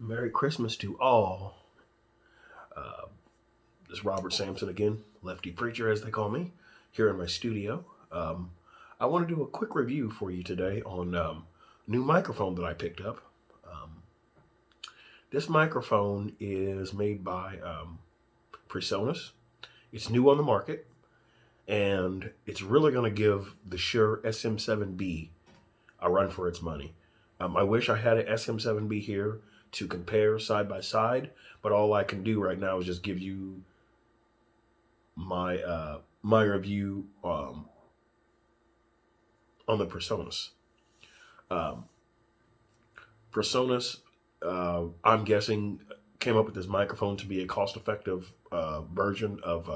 Merry Christmas to all. This is Robert Sampson again, Lefty Preacher as they call me, here in my studio. I want to do a quick review for you today on a new microphone that I picked up. This microphone is made by Presonus. It's new on the market, and it's really going to give the Shure SM7B a run for its money. I wish I had an SM7B here to compare side by side, but all I can do right now is just give you my my review on the Presonus. Presonus, I'm guessing, came up with this microphone to be a cost-effective version of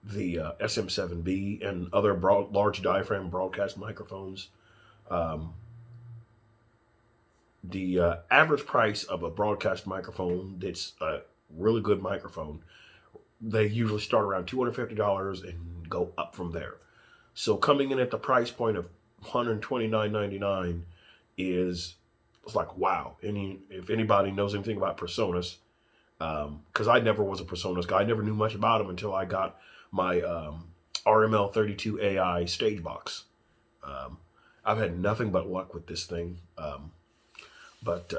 the SM7B and other large diaphragm broadcast microphones. The average price of a broadcast microphone that's a really good microphone, they usually start around $250 and go up from there. So coming in at the price point of $129.99 is, it's like, wow. If anybody knows anything about Presonus, because I never was a Presonus guy, I never knew much about them until I got my RML32 AI stage box. I've had nothing but luck with this thing. But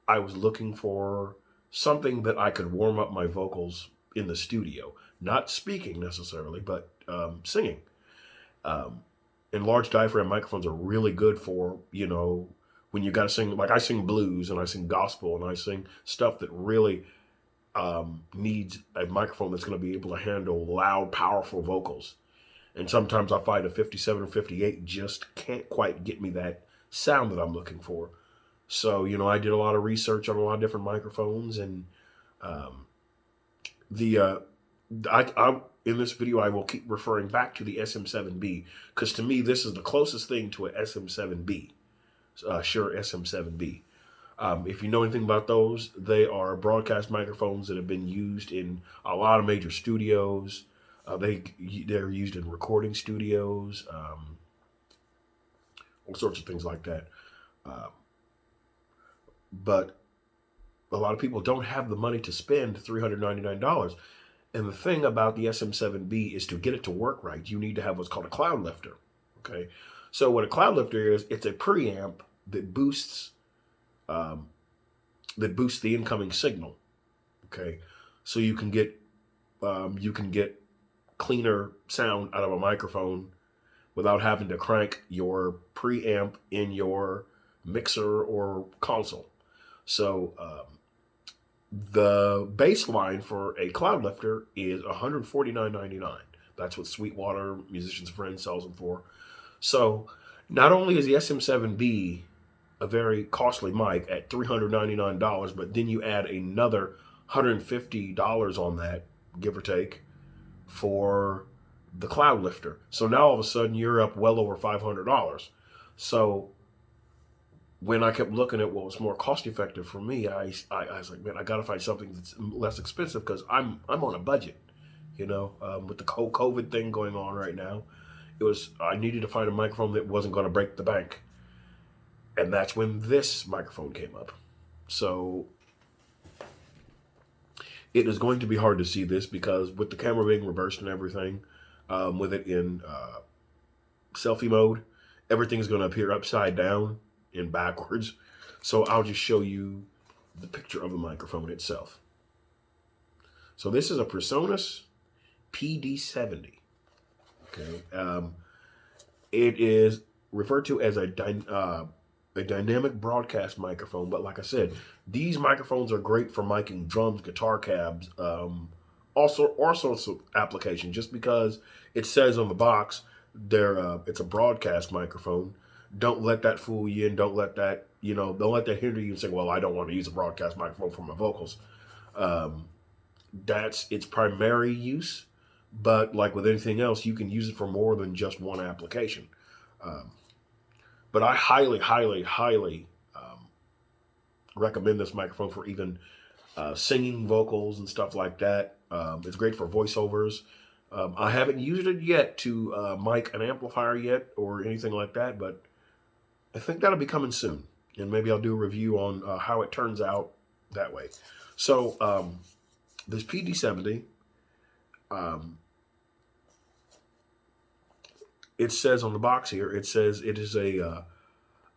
I was looking for something that I could warm up my vocals in the studio. Not speaking necessarily, but singing. And large diaphragm microphones are really good for, when you got to sing. Like I sing blues and I sing gospel and I sing stuff that really needs a microphone that's going to be able to handle loud, powerful vocals. And sometimes I find a 57 or 58 just can't quite get me that sound that I'm looking for. So, I did a lot of research on a lot of different microphones, and in this video I will keep referring back to the SM7B, because to me this is the closest thing to an SM7B, Shure SM7B. If you know anything about those, they are broadcast microphones that have been used in a lot of major studios. They're used in recording studios, all sorts of things like that. But a lot of people don't have the money to spend $399. And the thing about the SM7B is, to get it to work right, you need to have what's called a cloud lifter. Okay, so what a cloud lifter is, it's a preamp that boosts the incoming signal. Okay, so you can get cleaner sound out of a microphone without having to crank your preamp in your mixer or console. So the baseline for a cloud lifter is $149.99. That's what Sweetwater Musician's Friend sells them for. So not only is the SM7B a very costly mic at $399, but then you add another $150 on that, give or take, for the cloud lifter. So now all of a sudden you're up well over $500. So when I kept looking at what was more cost effective for me, I was like, man, I got to find something that's less expensive, because I'm on a budget. With the whole COVID thing going on right now, I needed to find a microphone that wasn't going to break the bank, and that's when this microphone came up. So it is going to be hard to see this, because with the camera being reversed and everything, with it in selfie mode, everything's going to appear upside down and backwards. So I'll just show you the picture of the microphone itself. So this is a Presonus PD-70. Okay, it is referred to as a dynamic broadcast microphone, but like I said, these microphones are great for miking drums, guitar cabs, all sorts of applications. Just because it says on the box it's a broadcast microphone, don't let that fool you, and don't let that don't let that hinder you and say, well, I don't want to use a broadcast microphone for my vocals. That's its primary use, but like with anything else, you can use it for more than just one application. But I highly, highly, highly recommend this microphone for even singing vocals and stuff like that. It's great for voiceovers. I haven't used it yet to mic an amplifier yet or anything like that, but I think that'll be coming soon. and maybe I'll do a review on how it turns out that way. So this PD-70, um, it says on the box here, it says it is a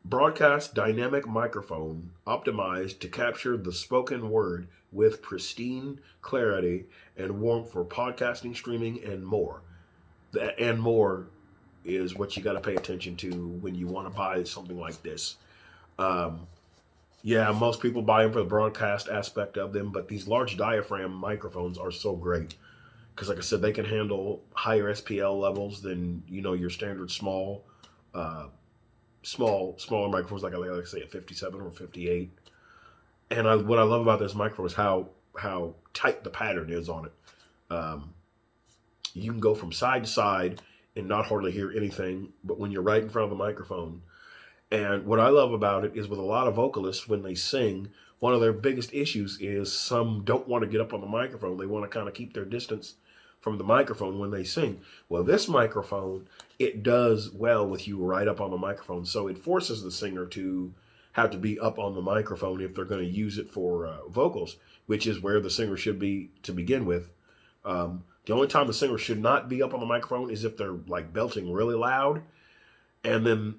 broadcast dynamic microphone optimized to capture the spoken word with pristine clarity and warmth for podcasting, streaming, and more. The and more is what you got to pay attention to when you want to buy something like this. Um, yeah, most people buy them for the broadcast aspect of them, but these large diaphragm microphones are so great because, like I said, they can handle higher SPL levels than your standard uh, smaller microphones like I say a 57 or 58. And what I love about this microphone is how tight the pattern is on it. Um, you can go from side to side and not hardly hear anything, but when you're right in front of the microphone. And what I love about it is with a lot of vocalists, when they sing, one of their biggest issues is some don't want to get up on the microphone. They want to kind of keep their distance from the microphone when they sing. Well, this microphone, it does well with you right up on the microphone. So it forces the singer to have to be up on the microphone if they're going to use it for vocals, which is where the singer should be to begin with. The only time the singer should not be up on the microphone is if they're like belting really loud. And then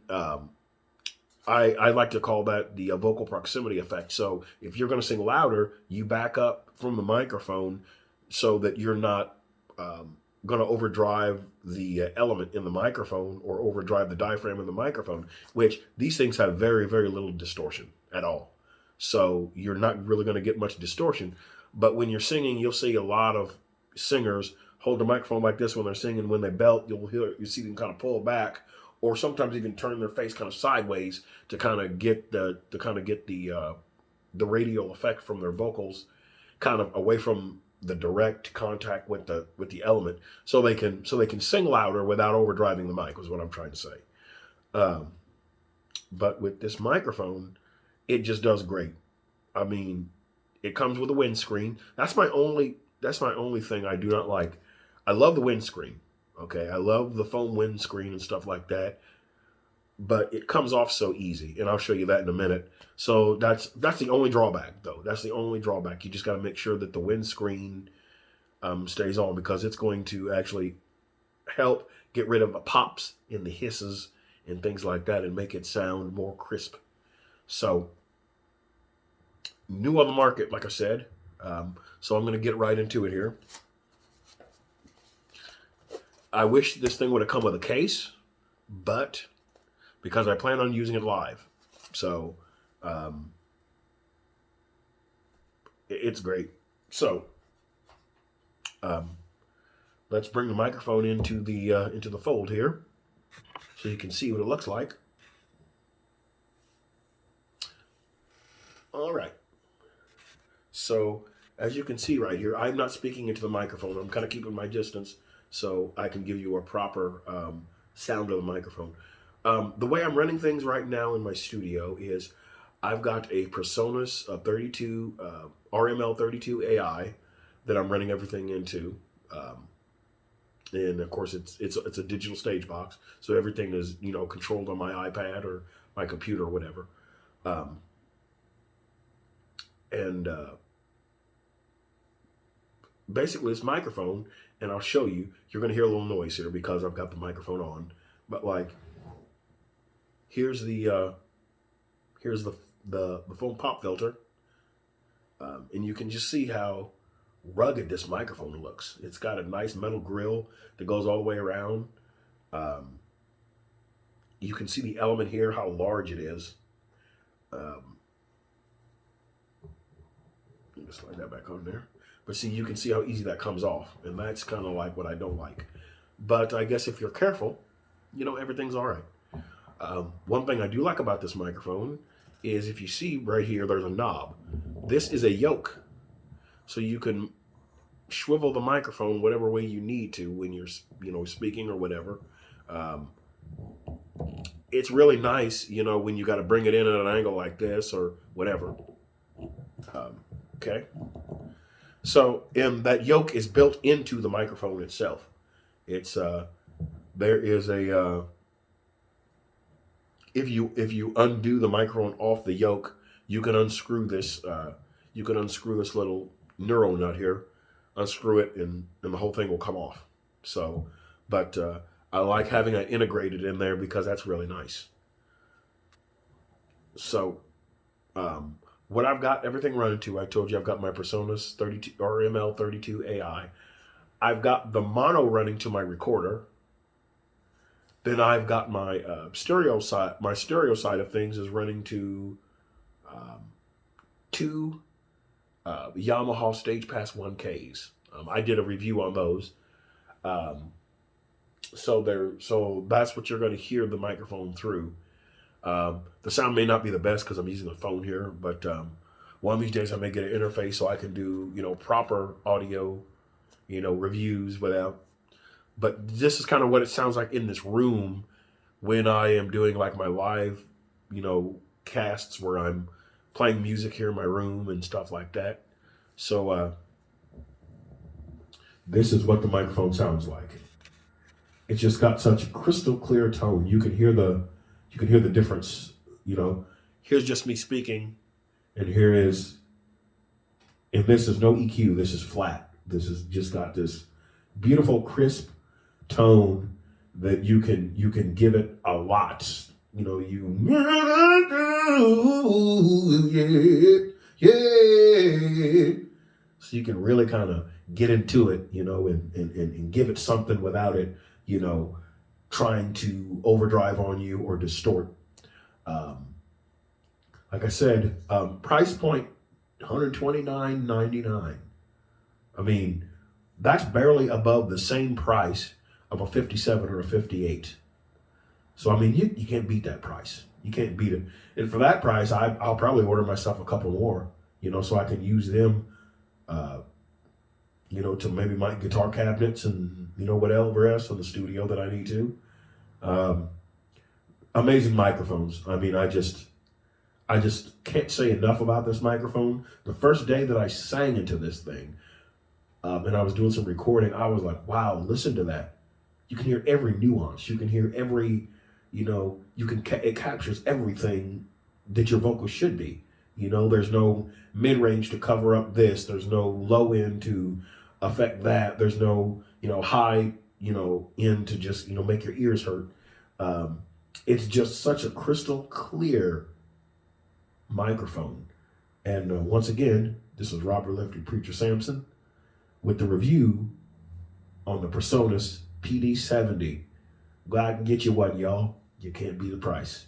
I like to call that the vocal proximity effect. So if you're going to sing louder, you back up from the microphone so that you're not going to overdrive the element in the microphone or overdrive the diaphragm in the microphone, which these things have very, very little distortion at all. So you're not really going to get much distortion. But when you're singing, you'll see a lot of singers hold the microphone like this when they're singing. When they belt, you see them kind of pull back, or sometimes even turn their face kind of sideways to kind of get the radial effect from their vocals, kind of away from the direct contact with the element, so they can sing louder without overdriving the mic. Was what I'm trying to say. But with this microphone, it just does great. I mean, it comes with a windscreen. That's my only thing I do not like. I love the windscreen. Okay, I love the foam windscreen and stuff like that, but it comes off so easy, and I'll show you that in a minute. So that's the only drawback, though. That's the only drawback. You just got to make sure that the windscreen stays on, because it's going to actually help get rid of the pops and the hisses and things like that and make it sound more crisp. So new on the market, like I said. So I'm going to get right into it here. I wish this thing would have come with a case, but because I plan on using it live. So it's great. So let's bring the microphone into the fold here so you can see what it looks like. All right. So as you can see right here, I'm not speaking into the microphone. I'm kind of keeping my distance so I can give you a proper sound of the microphone. The way I'm running things right now in my studio is I've got a Presonus 32 RML32 AI that I'm running everything into, and of course it's a digital stage box, so everything is controlled on my iPad or my computer or whatever, and basically this microphone, and I'll show you. You're going to hear a little noise here because I've got the microphone on, but like here's the foam pop filter, and you can just see how rugged this microphone looks. It's got a nice metal grill that goes all the way around. You can see the element here, how large it is. Just slide that back on there. But see, you can see how easy that comes off, and that's kind of like what I don't like. But I guess if you're careful, everything's all right. One thing I do like about this microphone is if you see right here, there's a knob. This is a yoke. So you can swivel the microphone whatever way you need to when you're, speaking or whatever. It's really nice, when you got to bring it in at an angle like this or whatever. Okay. So, and that yoke is built into the microphone itself. It's there is a if you undo the microphone off the yoke, you can unscrew this little Neuro nut here, unscrew it, and the whole thing will come off. So, but I like having it integrated in there because that's really nice. So, what I've got everything running to, I told you I've got my Presonus 32 or ML32 AI. I've got the mono running to my recorder. Then I've got my stereo side. My stereo side of things is running to two Yamaha Stage Pass 1Ks. I did a review on those. So that's what you're going to hear the microphone through. The sound may not be the best because I'm using a phone here, but one of these days I may get an interface so I can do proper audio reviews without. But this is kind of what it sounds like in this room when I am doing like my live casts where I'm playing music here in my room and stuff like that. So this is what the microphone sounds like. It's just got such a crystal clear tone. You can hear the difference. Here's just me speaking, and this is no EQ. This is flat. This has just got this beautiful crisp tone that you can give it a lot. Yeah. So you can really kind of get into it, and give it something without it, trying to overdrive on you or distort. Like I said, price point $129.99. I mean, that's barely above the same price of a 57 or a 58. So I mean, you can't beat that price. You can't beat it. And for that price, I'll probably order myself a couple more, so I can use them, to maybe my guitar cabinets and whatever else in the studio that I need to. Amazing microphones. I mean, I just can't say enough about this microphone. The first day that I sang into this thing, and I was doing some recording, I was like, wow, listen to that. You can hear every nuance. You can hear every, it captures everything that your vocal should be. There's no mid-range to cover up this. There's no low end to affect that. There's no, high, end to just, make your ears hurt. It's just such a crystal clear microphone. And once again, this is Robert Lefty Preacher Sampson with the review on the Presonus PD-70. Go out and get you one, y'all. You can't beat the price.